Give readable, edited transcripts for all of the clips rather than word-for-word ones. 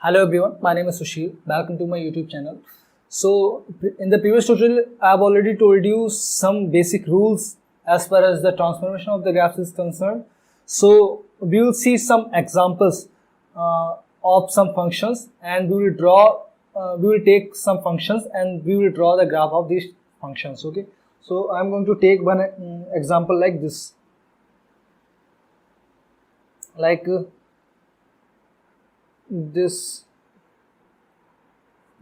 Hello everyone, my name is Sushil. Welcome to my YouTube channel. So in the previous tutorial, I've already told you some basic rules as far as the transformation of the graphs is concerned. So we will see some examples of some functions, and we will take some functions and we will draw the graph of these functions. Okay. So I'm going to take one example like this. This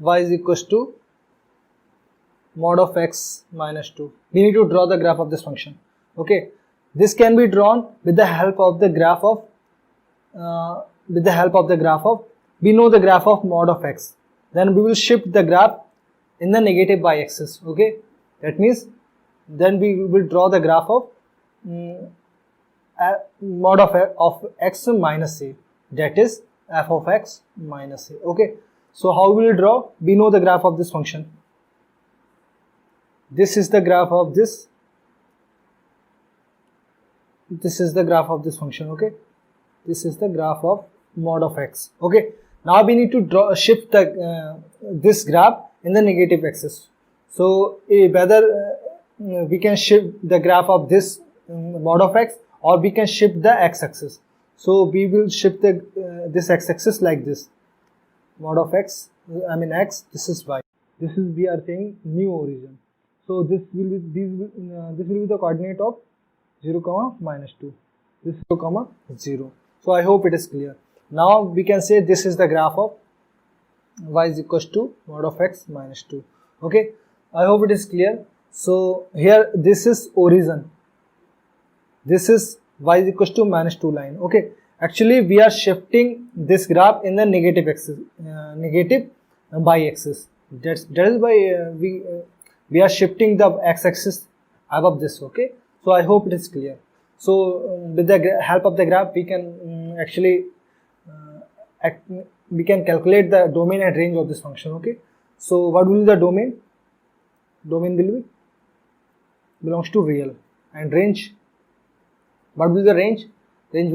y is equals to mod of x minus 2. We need to draw the graph of this function. Okay, this can be drawn with the help of the graph of we know the graph of mod of x. Then we will shift the graph in the negative y-axis. Okay, that means then we will draw the graph of mod of x minus a, that is f of x minus a. Okay, so how will we draw? We know the graph of this function. This is the graph of this. This is the graph of this function. Okay, this is the graph of mod of x. Okay, now we need to shift the this graph in the negative axis. So whether we can shift the graph of this mod of x, or we can shift the x-axis. So we will shift the this x-axis like this. Mod of x, x. This is y. This is, we are saying, new origin. So this will be this will be the coordinate of 0, minus 2. This 0, 0. So I hope it is clear. Now we can say this is the graph of y is equals to mod of x minus 2. Okay. I hope it is clear. So here this is origin. This is y is equals to minus 2 line. Okay, actually we are shifting this graph in the negative axis, negative y-axis. That is why we are shifting the x-axis above this. Okay, so I hope it is clear. So with the help of the graph, we can we can calculate the domain and range of this function. Okay, so what will be the domain? Domain will be belongs to real, and range. What will be the range? Range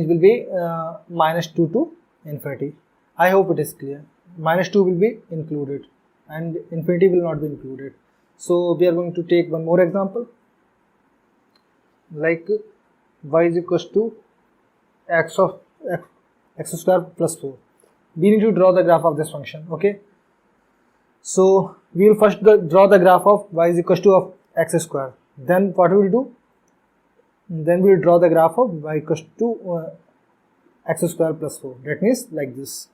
will be minus 2 to infinity. I hope it is clear. Minus 2 will be included and infinity will not be included. So we are going to take one more example, like y is equals to x square plus 4. We need to draw the graph of this function. Okay, so we will first draw the graph of y is equals to of x square. Then what we will do? Then we will draw the graph of y equals to x square plus 4. That means like this.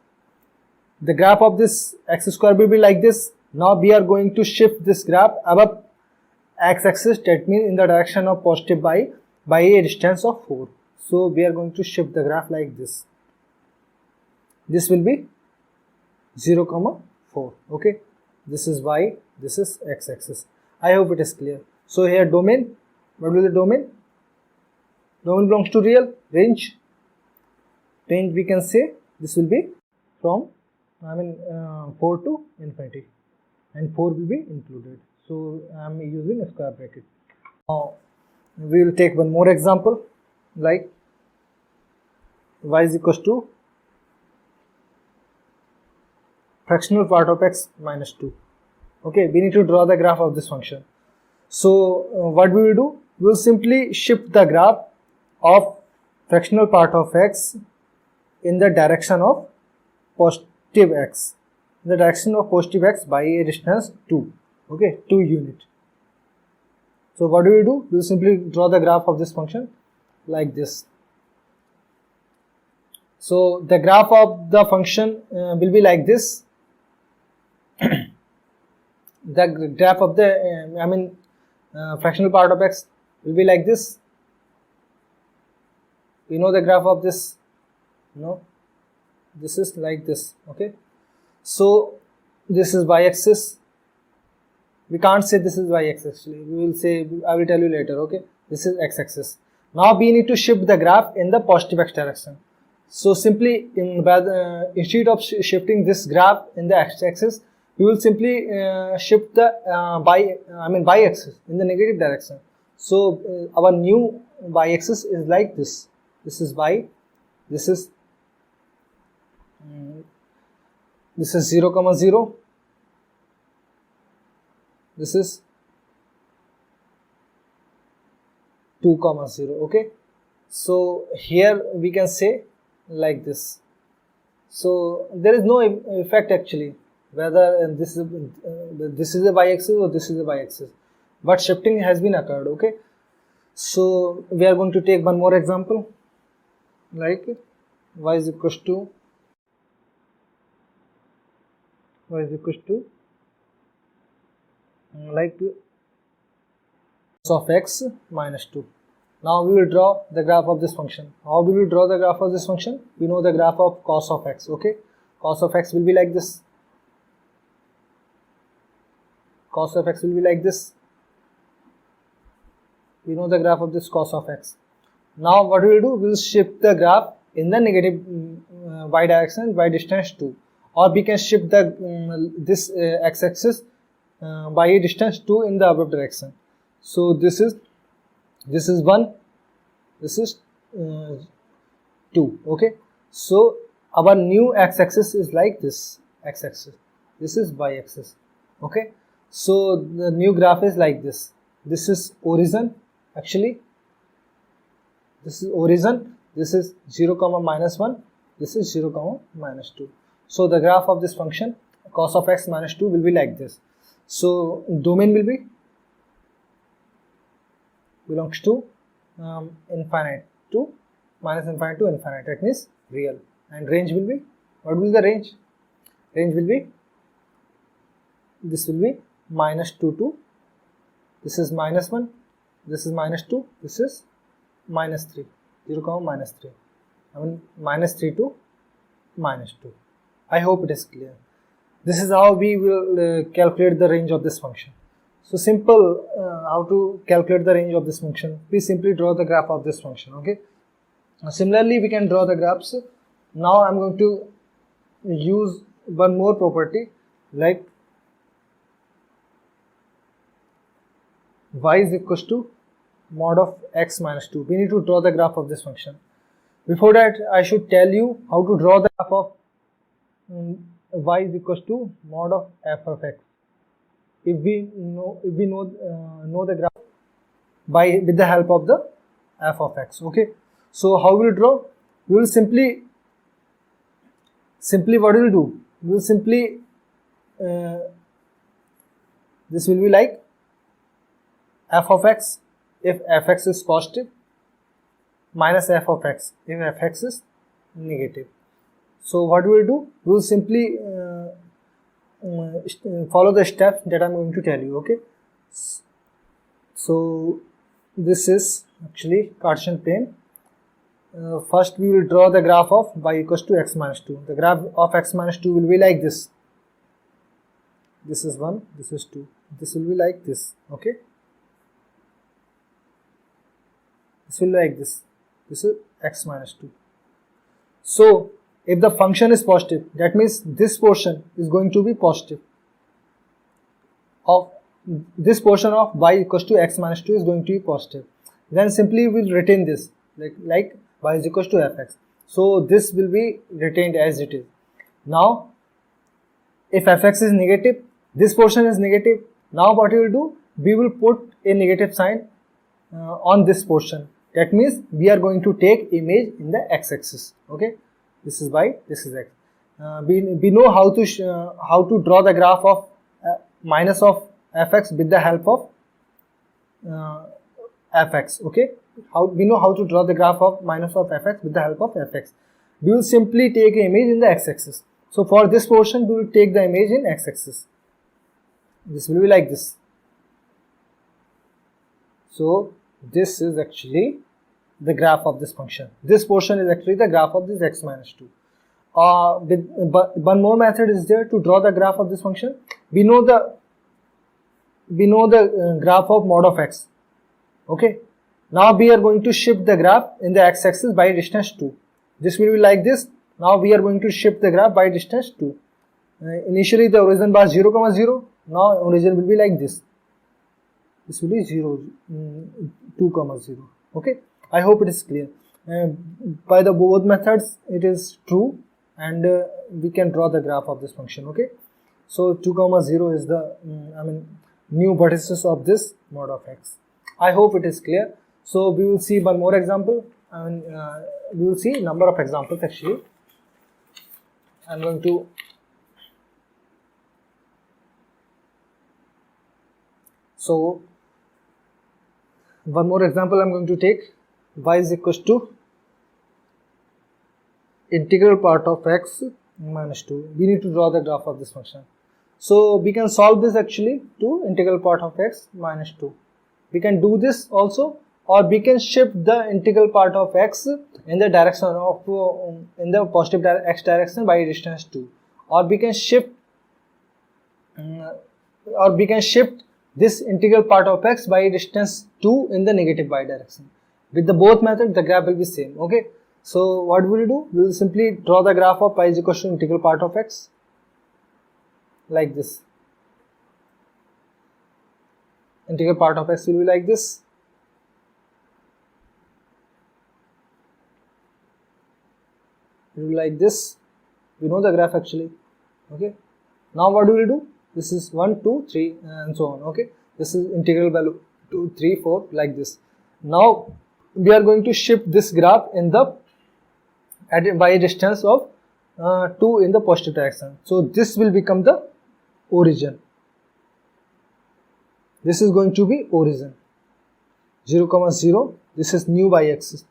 The graph of this x square will be like this. Now we are going to shift this graph above x-axis. That means in the direction of positive by a distance of 4. So we are going to shift the graph like this. This will be 0, 4. Okay, this is y, this is x-axis. I hope it is clear. So here domain, what will be the domain? Domain belongs to real. Range we can say this will be from 4 to infinity, and 4 will be included. So I am using a square bracket. Now we will take one more example, like y is equals to fractional part of x minus 2. Okay, we need to draw the graph of this function. So what we will do? We will simply shift the graph of fractional part of x in the direction of positive x. In the direction of positive x by a distance 2. Okay, 2 unit. So what do we do? We will simply draw the graph of this function like this. So the graph of the function will be like this. The graph of the fractional part of x will be like this. We know the graph of this. No, this is like this. Okay, so this is y-axis. We can't say this is y-axis. We will say, I will tell you later. Okay, this is x-axis. Now we need to shift the graph in the positive x direction. So simply instead of shifting this graph in the x-axis, we will simply shift the y-axis in the negative direction. So our new y-axis is like this. This is y, this is 0 comma 0, this is 2 comma 0. Okay, so here we can say like this. So there is no effect actually whether this is a y-axis or this is a y-axis, but shifting has been occurred. Okay, so we are going to take one more example, like y is equals to like of x minus 2. Now we will draw the graph of this function. How will we draw the graph of this function? We know the graph of cos of x. Okay, cos of x will be like this. Cos of x will be like this. We know the graph of this cos of x. Now what we will do? We will shift the graph in the negative y direction by distance 2, or we can shift the this x-axis by a distance 2 in the above direction. So this is 1, this is 2. Okay, so our new x-axis is like this x-axis, this is y-axis. Okay, so the new graph is like this. This is origin, actually this is origin, this is 0 comma minus 1, this is 0 comma minus 2. So the graph of this function cos of x minus 2 will be like this. So domain will be belongs to infinite to minus infinite to infinite, that means real. And range will be, what will be the range? Range will be, this will be minus 2 to, this is minus 1, this is minus 2, this is minus 3, 0 comma minus 3, I mean minus 3 to minus 2. I hope it is clear. This is how we will calculate the range of this function. So simple how to calculate the range of this function. We simply draw the graph of this function. Okay. Similarly, we can draw the graphs. Now I am going to use one more property, like y is equals to mod of x minus 2. We need to draw the graph of this function. Before that, I should tell you how to draw the graph of y is equals to mod of f of x. If we know the graph with the help of the f of x. Okay, so how we will draw? We will simply what we will do? We will simply this will be like f of x if fx is positive minus f of x if fx is negative. So what we will do? We will simply follow the steps that I am going to tell you. Okay, so this is actually Cartesian plane. First we will draw the graph of y equals to x minus 2. The graph of x minus 2 will be like this. This is 1, this is 2. This will be like this. Okay, this will be like this. This is x minus 2. So if the function is positive, that means this portion is going to be positive. Of this portion of y equals to x minus 2 is going to be positive. Then simply we will retain this like y is equals to fx. So this will be retained as it is. Now if fx is negative, this portion is negative. Now what we will do? We will put a negative sign on this portion. That means we are going to take image in the x-axis. Okay, this is y, this is x. We know how to draw the graph of minus of fx with the help of fx. Okay, we know how to draw the graph of minus of fx with the help of fx. We will simply take an image in the x-axis. So for this portion, we will take the image in x-axis. This will be like this. So this is actually the graph of this function. This portion is actually the graph of this x minus 2. But one more method is there to draw the graph of this function. We know the graph of mod of x. Okay. Now we are going to shift the graph in the x-axis by distance 2. This will be like this. Now we are going to shift the graph by distance 2. Initially the origin was 0, 0. Now origin will be like this. This will be 0, 2, 0. Okay. I hope it is clear. by the both methods it is true, and we can draw the graph of this function. Okay, so 2 comma 0 is the new vertices of this mod of x. I hope it is clear. So we will see one more example, and we will see number of examples actually. I'm going to one more example I'm going to take. Y is equals to integral part of x minus 2. We need to draw the graph of this function. So we can solve this actually to integral part of x minus 2. We can do this also, or we can shift the integral part of x in the direction of in the positive x direction by distance 2, or we can shift this integral part of x by distance 2 in the negative y direction. With the both method, the graph will be same. Okay, so what we will do, we will simply draw the graph of y is equal to integral part of x like this. Integral part of x will be like this. It will be like this. We know the graph actually. Okay, now what we will do, this is 1 2 3 and so on. Okay, this is integral value 2 3 4 like this. Now we are going to shift this graph in the by a distance of 2 in the positive direction. So this will become the origin. This is going to be origin. 0 comma 0. This is new y-axis,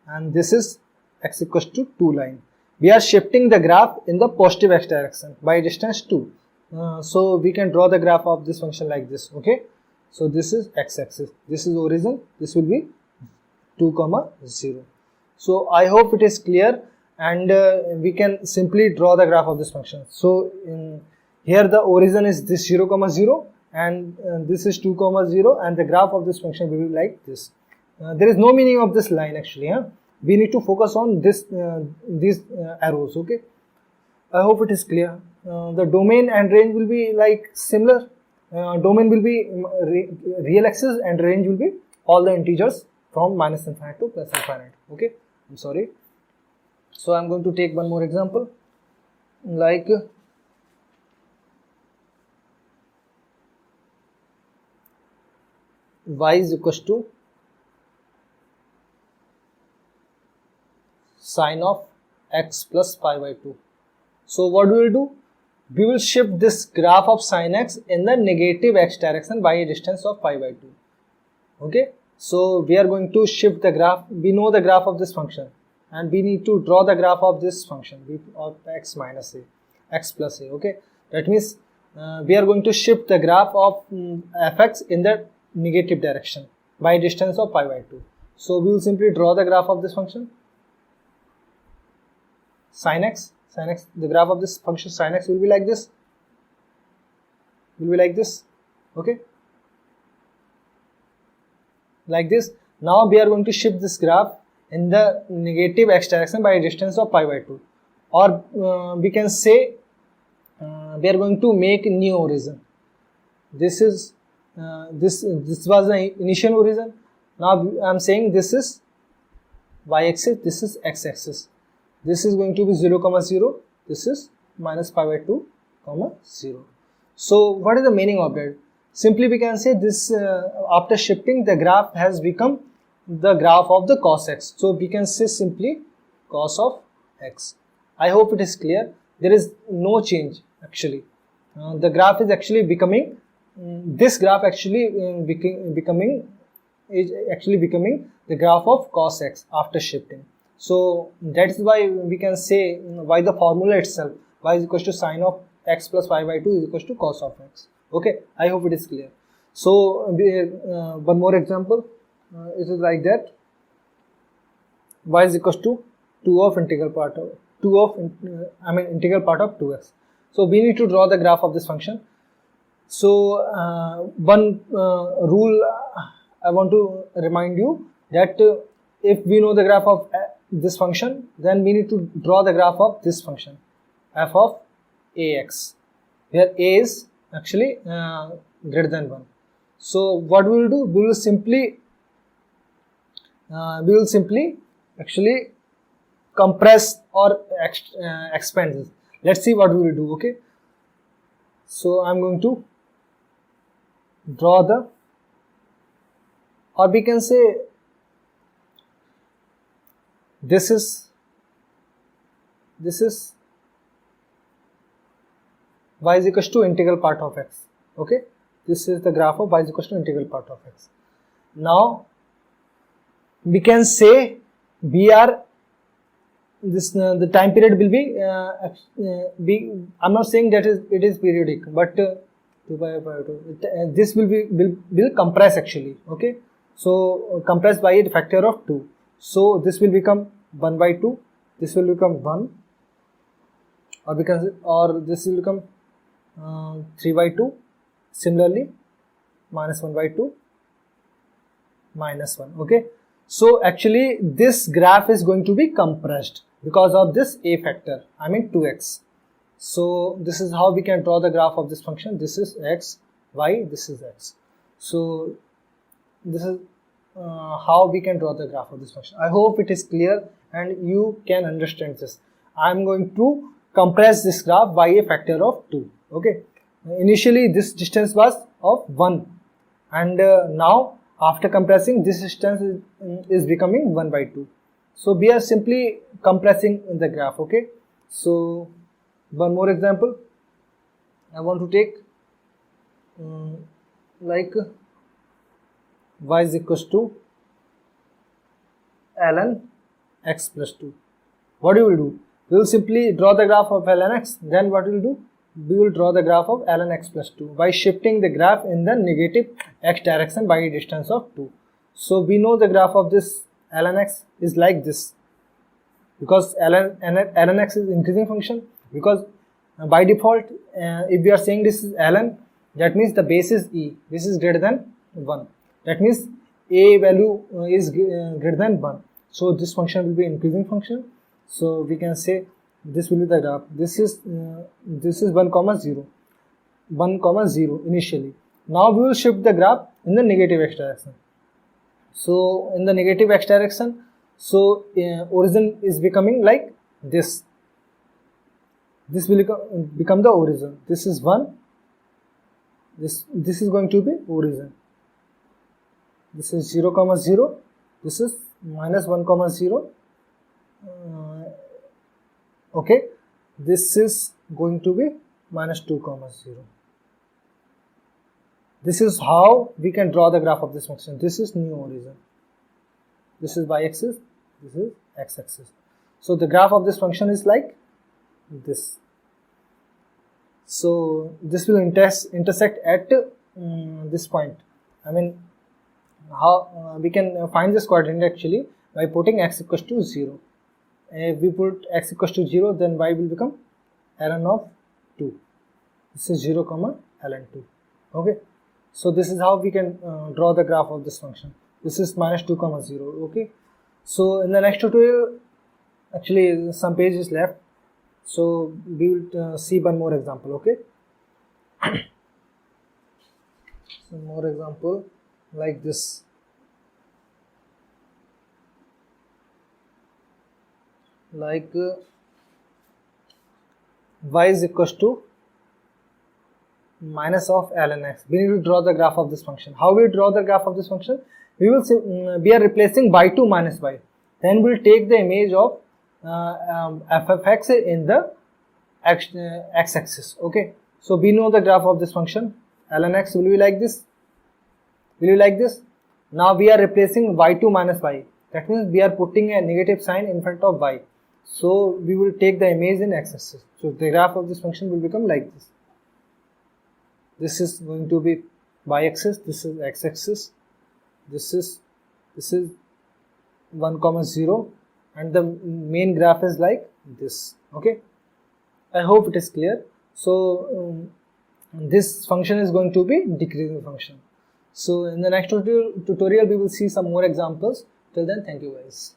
and this is x equals to 2 line. We are shifting the graph in the positive x direction by distance 2. So we can draw the graph of this function like this. Okay, so this is x-axis, this is origin, this will be 2 comma 0. So I hope it is clear, and we can simply draw the graph of this function. So here the origin is this 0 comma 0, and this is 2 comma 0, and the graph of this function will be like this. There is no meaning of this line actually. We need to focus on this these arrows. Okay, I hope it is clear. The domain and range will be like similar. Domain will be real axis, and range will be all the integers from minus infinite to plus infinite. Okay, I'm sorry. So I'm going to take one more example, like y is equals to sine of x plus pi by 2. So what we will do? We will shift this graph of sine x in the negative x direction by a distance of pi by 2. Okay, so we are going to shift the graph. We know the graph of this function, and we need to draw the graph of this function of x minus a, x plus a. Okay, that means we are going to shift the graph of fx in the negative direction by a distance of pi by 2. So we will simply draw the graph of this function sin x, the graph of this function sin x will be like this, okay, like this. Now we are going to shift this graph in the negative x direction by a distance of pi by 2, or we can say we are going to make a new origin. This is this was the initial origin. Now I am saying this is y-axis, this is x-axis. This is going to be 0 comma 0, this is minus pi by 2 comma 0. So what is the meaning of that? Simply we can say this after shifting, the graph has become the graph of the cos x. So we can say simply cos of x. I hope it is clear. There is no change actually. The graph is actually becoming, this graph actually becoming the graph of cos x after shifting. So that is why we can say, why the formula itself, y is equal to sine of x plus pi by 2 is equal to cos of x. Okay, I hope it is clear. So one more example, it is like that. Y is equal to 2 of integral part of integral part of 2x. So we need to draw the graph of this function. So one rule I want to remind you, that if we know the graph of this function, then we need to draw the graph of this function f of ax, where a is actually greater than 1. So what we will do, we will simply actually compress or expand this. Let's see what we will do. Okay, so I'm going to draw the, or we can say this is y is equals to integral part of x. Okay, this is the graph of y is equals to integral part of x. Now we can say we are this the time period will be I'm not saying that it is periodic, but 2 by 2 this will compress actually. Okay, so compress by a factor of 2, so this will become 1 by 2, this will become 1, or this will become 3 by 2, similarly minus 1 by 2, minus 1. Okay, so actually this graph is going to be compressed because of this a factor, I mean 2x. So this is how we can draw the graph of this function. This is x, y, this is x. So this is how we can draw the graph of this function. I hope it is clear and you can understand this. I am going to compress this graph by a factor of 2. Okay, initially this distance was of 1, and now after compressing, this distance is becoming 1 by 2. So we are simply compressing the graph. Okay, so one more example I want to take, like y is equals to ln x plus 2. What you will do? We will simply draw the graph of ln x. Then what we will do? We will draw the graph of ln x plus 2 by shifting the graph in the negative x direction by a distance of 2. So we know the graph of this ln x is like this, because ln x is increasing function, because by default if we are saying this is ln, that means the base is e, this is greater than 1, that means a value is greater than 1, so this function will be increasing function. So we can say this will be the graph. This is 1 comma 0 initially. Now we will shift the graph in the negative x direction. So in the negative x direction, so origin is becoming like this. This will become the origin. This is 1. This is going to be origin. This is 0 comma 0. This is minus 1 comma 0. Okay, this is going to be minus 2 comma 0. This is how we can draw the graph of this function. This is new origin. This is y-axis. This is x-axis. So the graph of this function is like this. So this will intersect at this point. I mean, how we can find this coordinate actually by putting x equals to 0. If we put x equals to 0, then y will become ln of 2. This is 0 comma ln 2. Okay, so this is how we can draw the graph of this function. This is minus 2 comma 0. Okay, so in the next tutorial, actually some pages left, so we will see one more example. Okay, some more example like this. Like y is equals to minus of ln x. We need to draw the graph of this function. How we draw the graph of this function? We will say, we are replacing y2 minus y. Then we will take the image of f of x in the x-axis. Okay, so we know the graph of this function. Ln x will be like this. Will be like this. Now we are replacing y2 minus y. That means we are putting a negative sign in front of y. So we will take the image in x-axis. So the graph of this function will become like this. This is going to be y-axis. This is x-axis. This is 1 comma 0, and the main graph is like this. Okay, I hope it is clear. So this function is going to be decreasing function. So in the next tutorial we will see some more examples. Till then, thank you guys.